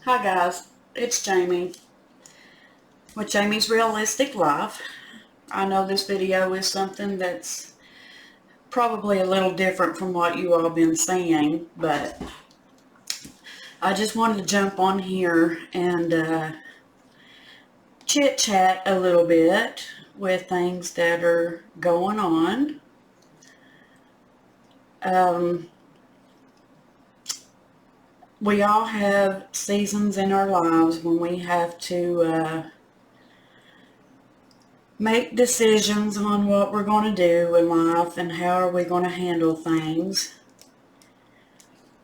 Hi guys, it's Jamie with Jamie's Realistic Life. I know this video is something that's probably a little different from what you all been seeing, but I just wanted to jump on here and chit chat a little bit with things that are going on. We all have seasons in our lives when we have to make decisions on what we're going to do in life and how are we going to handle things.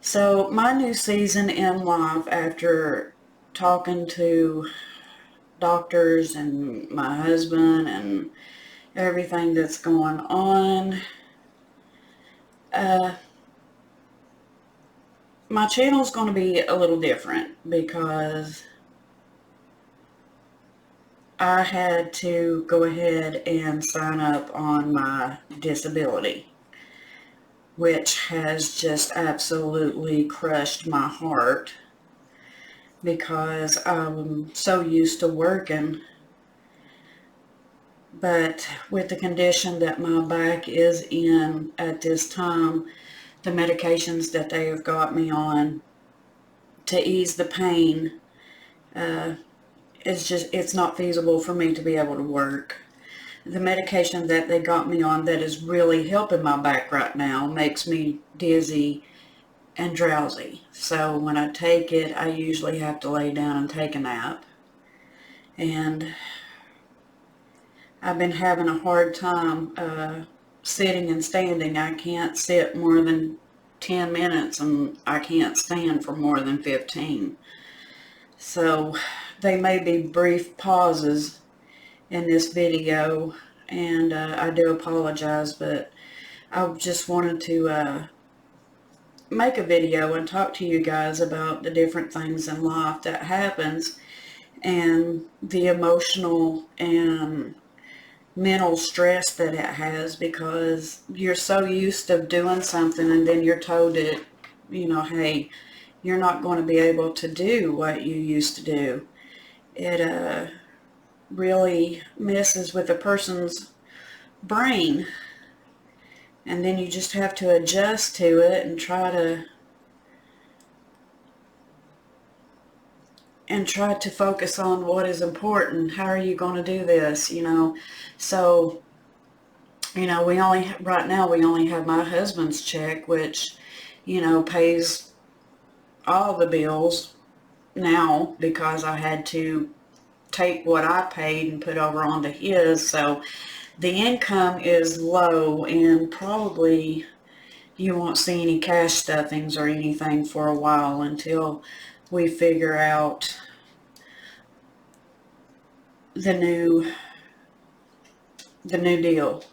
So my new season in life, after talking to doctors and my husband and everything that's going on, my channel's going to be a little different because I had to go ahead and sign up on my disability, which has just absolutely crushed my heart because I'm so used to working. But with the condition that my back is in at this time, the medications that they have got me on to ease the pain, it's not feasible for me to be able to work. The medication that they got me on that is really helping my back right now makes me dizzy and drowsy. So when I take it, I usually have to lay down and take a nap. And I've been having a hard time sitting and standing. I can't sit more than 10 minutes and I can't stand for more than 15. So they may be brief pauses in this video, and I do apologize, but I just wanted to make a video and talk to you guys about the different things in life that happens and the emotional and mental stress that it has, because you're so used to doing something and then you're told that, hey, you're not going to be able to do what you used to do. It really messes with a person's brain, and then you just have to adjust to it and try to focus on what is important. How are you going to do this, So, right now we only have my husband's check, which, pays all the bills now because I had to take what I paid and put over onto his. So the income is low, and probably you won't see any cash stuffings or anything for a while until we figure out the new deal.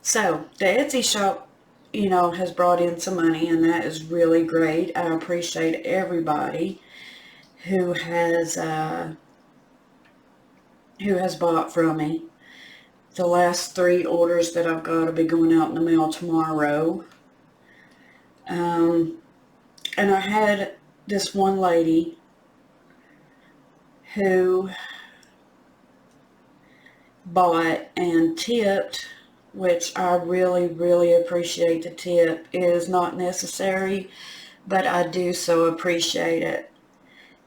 So the Etsy shop, has brought in some money, and that is really great. I appreciate everybody who has bought from me. The last 3 orders that I've got will be going out in the mail tomorrow. And I had this one lady who bought and tipped, which I really, really appreciate. The tip is not necessary, but I do so appreciate it.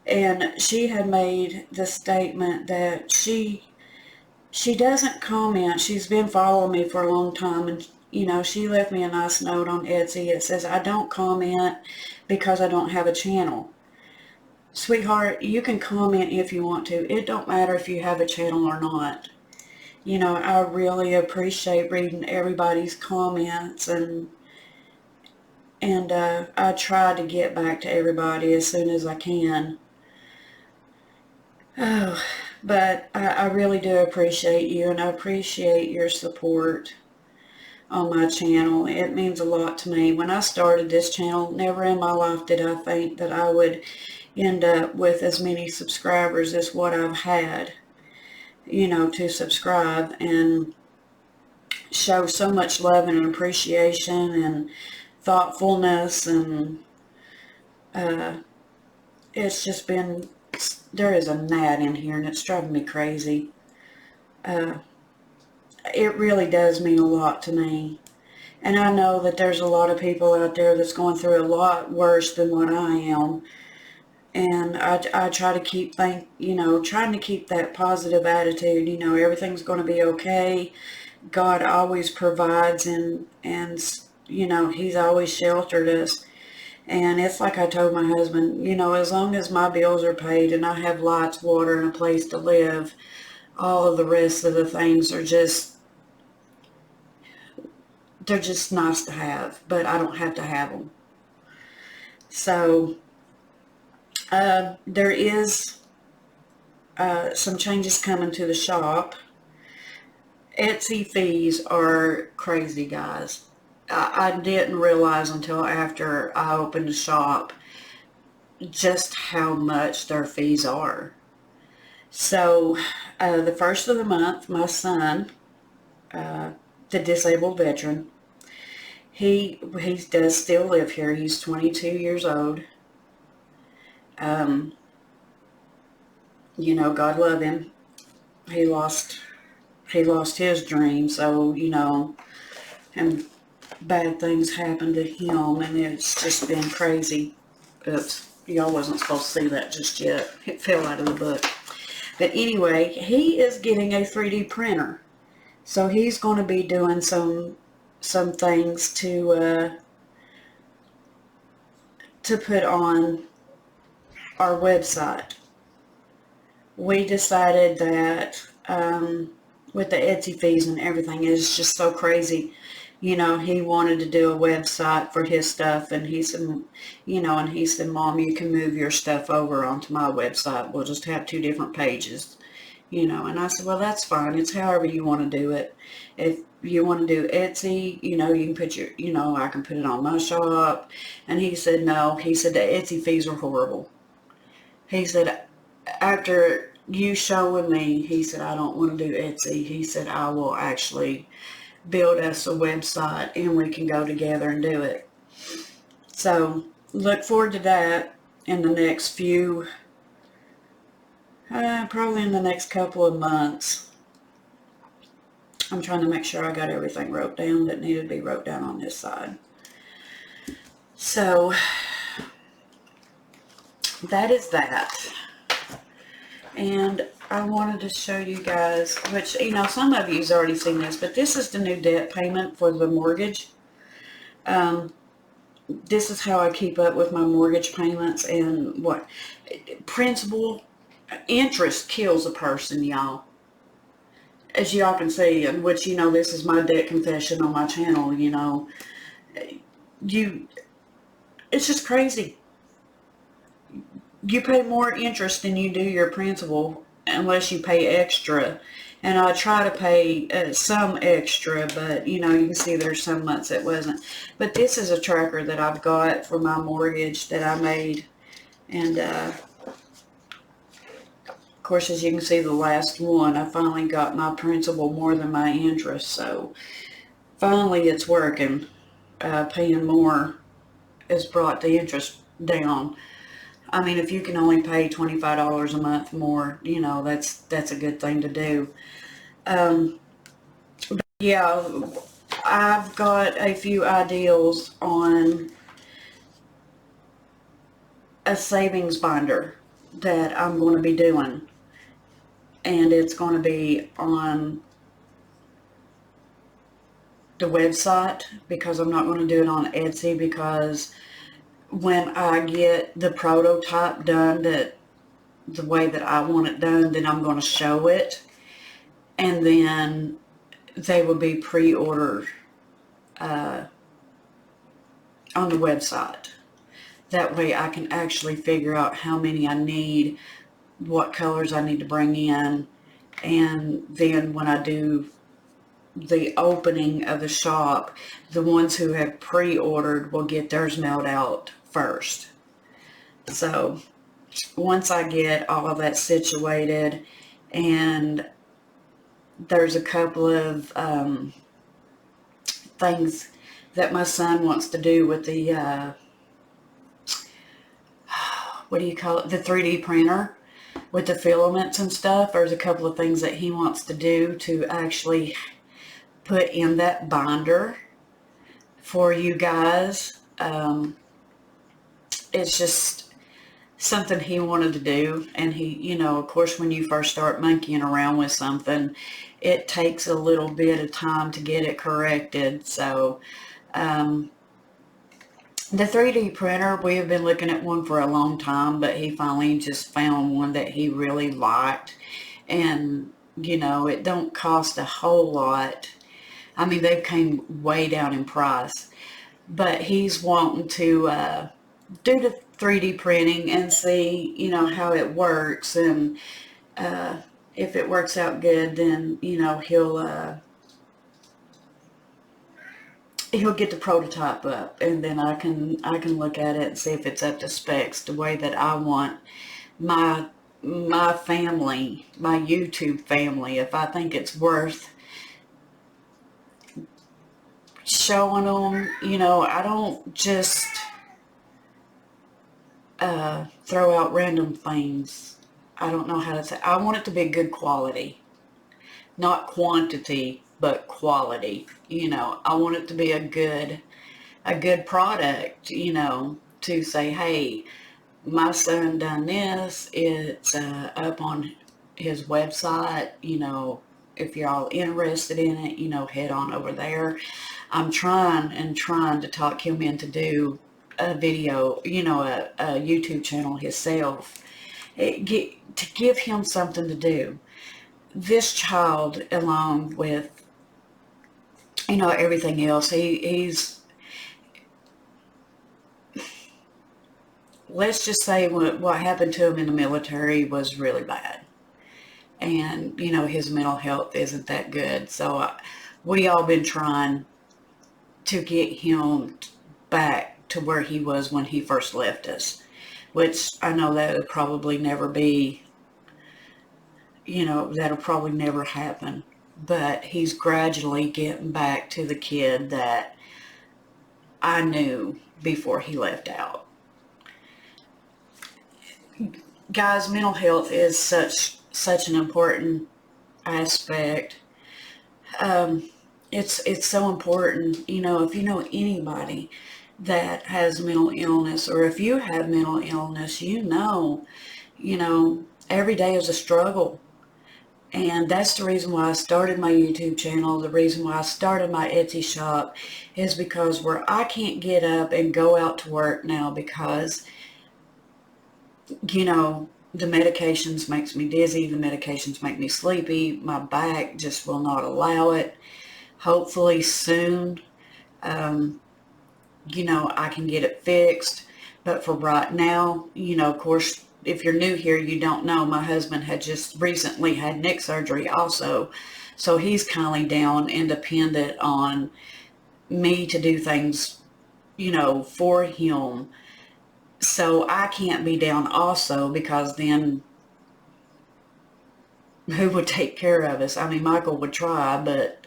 And she had made the statement that she doesn't comment. She's been following me for a long time, and she left me a nice note on Etsy. It says, I don't comment because I don't have a channel. Sweetheart, you can comment if you want to. It don't matter if you have a channel or not. I really appreciate reading everybody's comments, and I try to get back to everybody as soon as I can. Oh, but I really do appreciate you, and I appreciate your support on my channel. It means a lot to me. When I started this channel, never in my life did I think that I would end up with as many subscribers as what I've had, to subscribe and show so much love and appreciation and thoughtfulness, and it's just been, there is a gnat in here and it's driving me crazy. It really does mean a lot to me. And I know that there's a lot of people out there that's going through a lot worse than what I am. And I try to keep trying to keep that positive attitude. Everything's going to be okay. God always provides, and He's always sheltered us. And it's like I told my husband, as long as my bills are paid and I have lights, water, and a place to live, all of the rest of the things are they're just nice to have, but I don't have to have them. So there is some changes coming to the shop. Etsy fees are crazy, guys. I didn't realize until after I opened the shop just how much their fees are. So the first of the month, my son, the disabled veteran, he does still live here. He's 22 years old. God love him. He lost his dream, so and bad things happened to him, and it's just been crazy. Oops, y'all wasn't supposed to see that just yet. It fell out of the book. But anyway, he is getting a 3D printer, so he's going to be doing some things to put on our website. We decided that with the Etsy fees and everything, it's just so crazy. He wanted to do a website for his stuff, and he said, Mom, you can move your stuff over onto my website. We'll just have 2 different pages, and I said, well, that's fine. It's however you want to do it. If you want to do Etsy, you can put I can put it on my shop. And he said, no. He said the Etsy fees are horrible. He said, after you showing me, he said, I don't want to do Etsy. He said, I will actually build us a website and we can go together and do it. So look forward to that in the next probably in the next couple of months. I'm trying to make sure I got everything wrote down that needed to be wrote down on this side. So that is that. And I wanted to show you guys, which, some of you's already seen this, but this is the new debt payment for the mortgage. This is how I keep up with my mortgage payments, and what principal interest kills a person, y'all. As y'all can see, and which, this is my debt confession on my channel, it's just crazy. You pay more interest than you do your principal unless you pay extra. And I try to pay some extra, but you can see there's some months it wasn't. But this is a tracker that I've got for my mortgage that I made. And of course, as you can see, the last one, I finally got my principal more than my interest. So finally it's working. Paying more has brought the interest down. I mean, if you can only pay $25 a month more, that's a good thing to do. But yeah, I've got a few ideals on a savings binder that I'm going to be doing. And it's going to be on the website, because I'm not going to do it on Etsy, because when I get the prototype done the way that I want it done, then I'm going to show it, and then they will be pre-ordered on the website. That way I can actually figure out how many I need, what colors I need to bring in, and then when I do the opening of the shop, the ones who have pre-ordered will get theirs mailed out first. So once I get all of that situated, and there's a couple of things that my son wants to do with the, what do you call it, the 3D printer with the filaments and stuff. There's a couple of things that he wants to do to actually put in that binder for you guys. It's just something he wanted to do, and he, you know, of course, when you first start monkeying around with something, it takes a little bit of time to get it corrected. So the 3D printer, we have been looking at one for a long time, but he finally just found one that he really liked. And, you know, it don't cost a whole lot. I mean, they came way down in price. But he's wanting to do the 3D printing and see, you know, how it works. And if it works out good, then, you know, he'll get the prototype up, and then I can look at it and see if it's up to specs the way that I want my family, my YouTube family. If I think it's worth showing them, you know, I don't just throw out random things. I don't know how to say. I want it to be good quality, not quantity, but quality. You know, I want it to be a good product, you know, to say, hey, my son done this. It's up on his website. You know, if you're all interested in it, you know, head on over there. I'm trying to talk him into do a video, you know, a YouTube channel himself, to give him something to do. This child, along with, you know, everything else, he's, let's just say what happened to him in the military was really bad. And, you know, his mental health isn't that good. So we all been trying to get him back to where he was when he first left us, which I know that'll probably never be, you know, that'll probably never happen. But he's gradually getting back to the kid that I knew before he left out. Guys, mental health is such an important aspect. It's so important. You know, if you know anybody that has mental illness, or if you have mental illness, you know, every day is a struggle. And that's the reason why I started my YouTube channel. The reason why I started my Etsy shop is because where I can't get up and go out to work now because, you know, the medications makes me dizzy. The medications make me sleepy. My back just will not allow it. Hopefully soon, you know, I can get it fixed. But for right now, you know, of course, if you're new here, you don't know, my husband had just recently had neck surgery also. So he's kind of down and dependent on me to do things, you know, for him. So I can't be down also, because then who would take care of us? I mean, Michael would try, but,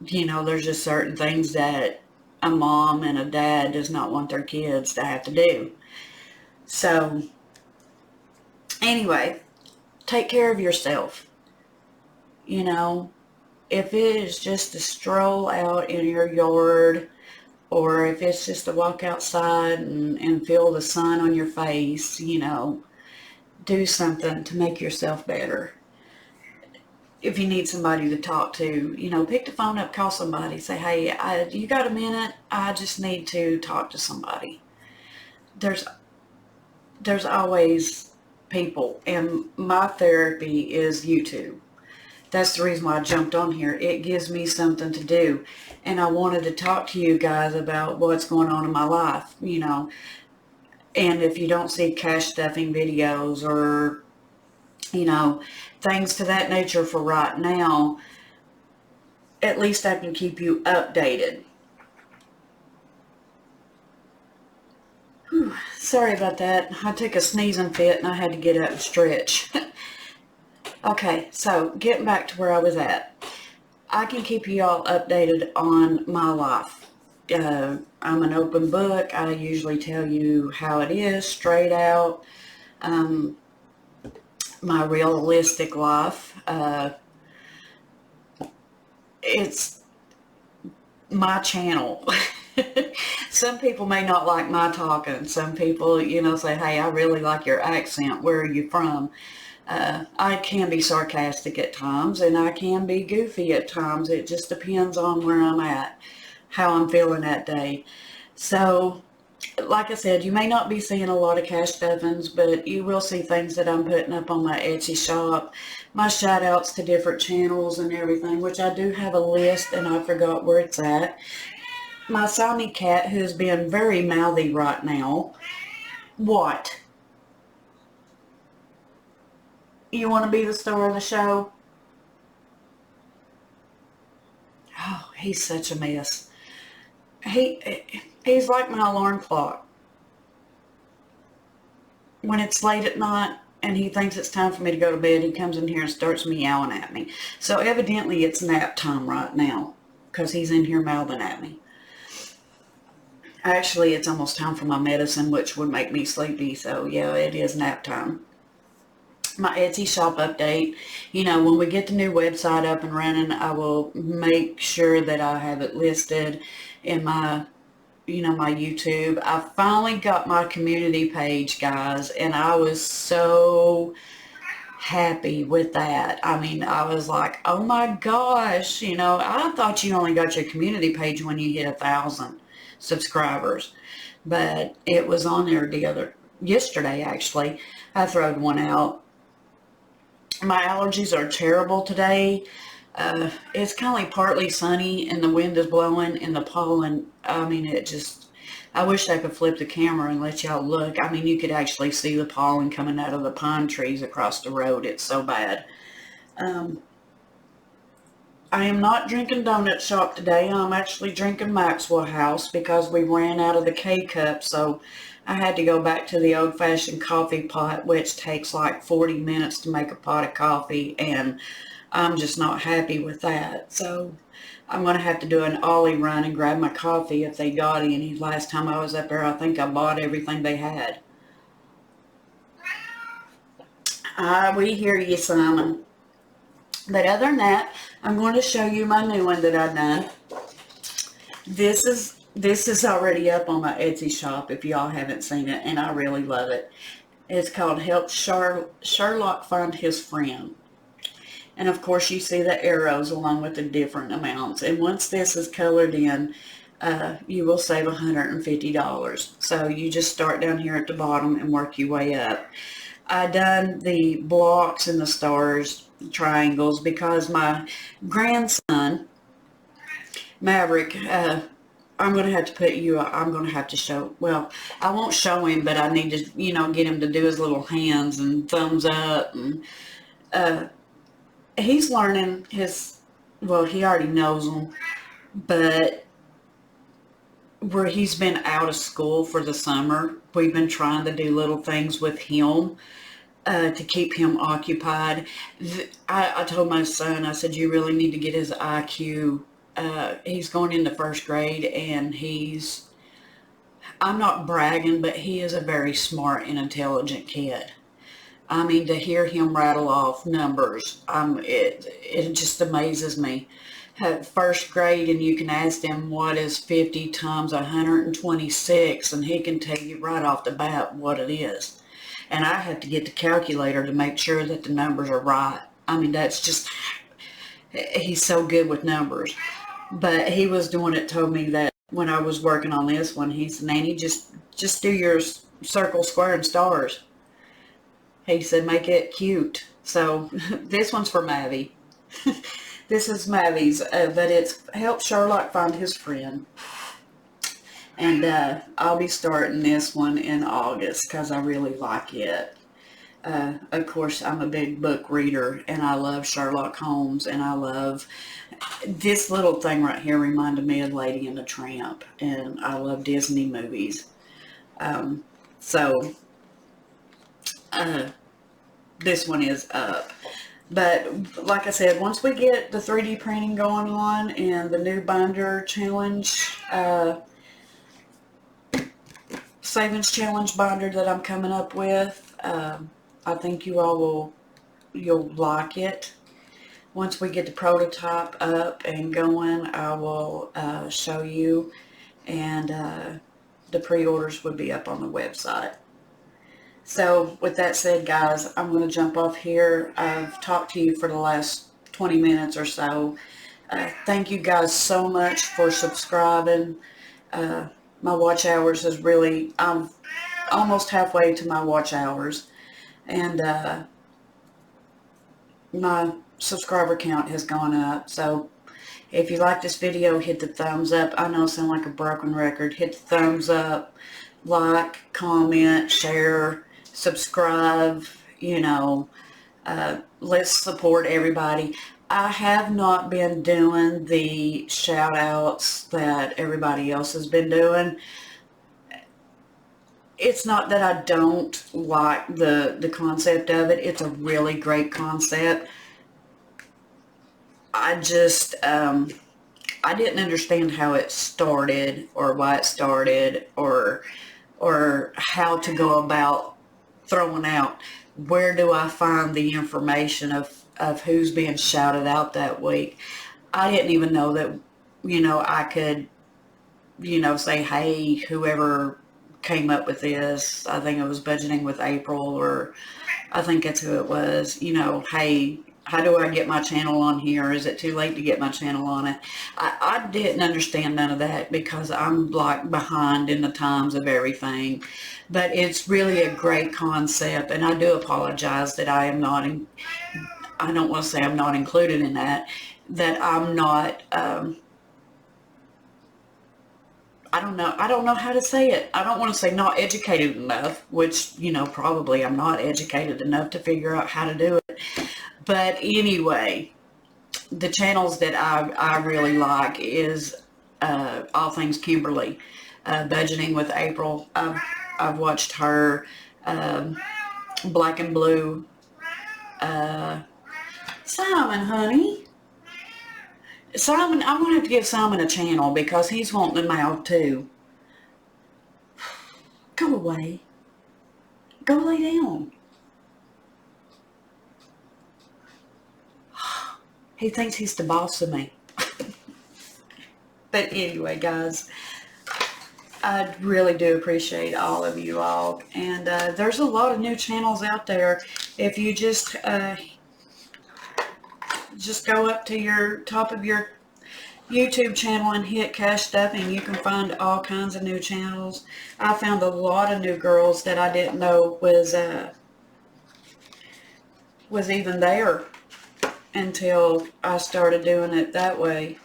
you know, there's just certain things that a mom and a dad does not want their kids to have to do. So anyway, take care of yourself. You know, if it is just a stroll out in your yard, or if it's just to walk outside and feel the sun on your face, you know, do something to make yourself better. If you need somebody to talk to, you know, pick the phone up, call somebody, say, hey, you got a minute? I just need to talk to somebody. There's always people, and my therapy is YouTube. That's the reason why I jumped on here. It gives me something to do, and I wanted to talk to you guys about what's going on in my life, you know. And if you don't see cash stuffing videos or, you know, things to that nature for right now, at least I can keep you updated. Whew, sorry about that. I took a sneezing fit and I had to get up and stretch. Okay, so getting back to where I was at. I can keep you all updated on my life. I'm an open book. I usually tell you how it is, straight out. My realistic life. It's my channel. Some people may not like my talking. Some people, say, hey, I really like your accent. Where are you from? I can be sarcastic at times, and I can be goofy at times. It just depends on where I'm at, how I'm feeling that day. So, like I said, you may not be seeing a lot of cash stuffings, but you will see things that I'm putting up on my Etsy shop, my shout outs to different channels and everything, which I do have a list, and I forgot where it's at. My Siamese cat, who's been very mouthy right now. What? You want to be the star of the show? Oh, he's such a mess. He's like my alarm clock. When it's late at night and he thinks it's time for me to go to bed, he comes in here and starts meowing at me. So evidently it's nap time right now because he's in here mouthing at me. Actually, it's almost time for my medicine, which would make me sleepy. So yeah, it is nap time. My Etsy shop update. When we get the new website up and running, I will make sure that I have it listed in my my YouTube. I finally got my community page, guys, and I was so happy with that. I mean, I was like, oh my gosh, I thought you only got your community page when you hit 1,000 subscribers, but it was on there yesterday actually. I throwed one out. My allergies are terrible today. It's kind of like partly sunny and the wind is blowing and the pollen, I mean, I wish I could flip the camera and let y'all look. I mean, you could actually see the pollen coming out of the pine trees across the road. It's so bad. I am not drinking Donut Shop today. I'm actually drinking Maxwell House because we ran out of the K-Cup, so I had to go back to the old-fashioned coffee pot, which takes like 40 minutes to make a pot of coffee, and I'm just not happy with that. So I'm going to have to do an ollie run and grab my coffee if they got any. Last time I was up there, I think I bought everything they had. We hear you, Simon. But other than that, I'm going to show you my new one that I've done. This is already up on my Etsy shop if y'all haven't seen it, and I really love it. It's called Help Sherlock Find His Friend. And of course you see the arrows along with the different amounts. And once this is colored in, you will save $150. So you just start down here at the bottom and work your way up. I done the blocks and the stars, triangles, because my grandson, Maverick, I'm going to have to I'm going to have to show, well, I won't show him, but I need to, get him to do his little hands and thumbs up. And he's learning well, he already knows them, but where he's been out of school for the summer, we've been trying to do little things with him to keep him occupied. I told my son, I said, you really need to get his IQ. He's going into first grade, and I'm not bragging, but he is a very smart and intelligent kid. I mean, to hear him rattle off numbers, it just amazes me. At first grade, and you can ask him what is 50 times 126, and he can tell you right off the bat what it is. And I have to get the calculator to make sure that the numbers are right. I mean, that's just, he's so good with numbers. But he was doing it, told me that when I was working on this one, he said, Nanny, just do your circle, square, and stars. He said, make it cute. So this one's for Mavi. This is Mavi's, but it's Help Sherlock Find His Friend. And I'll be starting this one in August because I really like it. Of course, I'm a big book reader, and I love Sherlock Holmes, and I love this little thing right here reminded me of Lady and the Tramp, and I love Disney movies. This one is up. But like I said, once we get the 3D printing going on and the new binder challenge, savings challenge binder that I'm coming up with, I think you'll like it. Once we get the prototype up and going, I will show you, and the pre-orders would be up on the website. So with that said, guys, I'm going to jump off here. I've talked to you for the last 20 minutes or so. Thank you guys so much for subscribing. My watch hours is really, I'm almost halfway to my watch hours, and my subscriber count has gone up. So if you like this video, hit the thumbs up. I know I sound like a broken record. Hit the thumbs up, like, comment, share, subscribe. You know, let's support everybody. I have not been doing the shout outs that everybody else has been doing. It's not that I don't like the concept of it. It's a really great concept. I just, I didn't understand how it started, or why it started, or how to go about throwing out, where do I find the information of who's being shouted out that week. I didn't even know that, you know, I could, you know, say, hey, whoever came up with this, I think it was Budgeting with April, or I think that's who it was, you know, hey, how do I get my channel on here? Is it too late to get my channel on it? I didn't understand none of that, because I'm like behind in the times of everything. But it's really a great concept, and I do apologize that I am not in, I don't want to say I'm not included in that I'm not, I don't know how to say it. I don't want to say not educated enough, which, you know, probably I'm not educated enough to figure out how to do it. But anyway, the channels that I really like is All Things Kimberly, Budgeting with April. I've watched her, Black and Blue. Simon, honey. Simon, I'm going to have to give Simon a channel, because he's wanting to mouth too. Go away. Go lay down. He thinks he's the boss of me. But anyway, guys, I really do appreciate all of you all. And there's a lot of new channels out there. If you just go up to your top of your YouTube channel and hit Cash Stuffing, you can find all kinds of new channels. I found a lot of new girls that I didn't know was even there until I started doing it that way.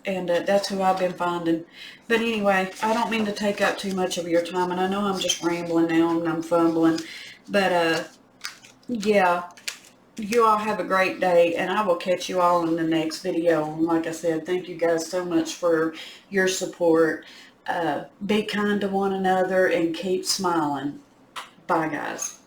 And that's who I've been finding. But anyway, I don't mean to take up too much of your time, and I know I'm just rambling now and I'm fumbling. But yeah, you all have a great day, and I will catch you all in the next video. And like I said, thank you guys so much for your support. Be kind to one another and keep smiling. Bye, guys.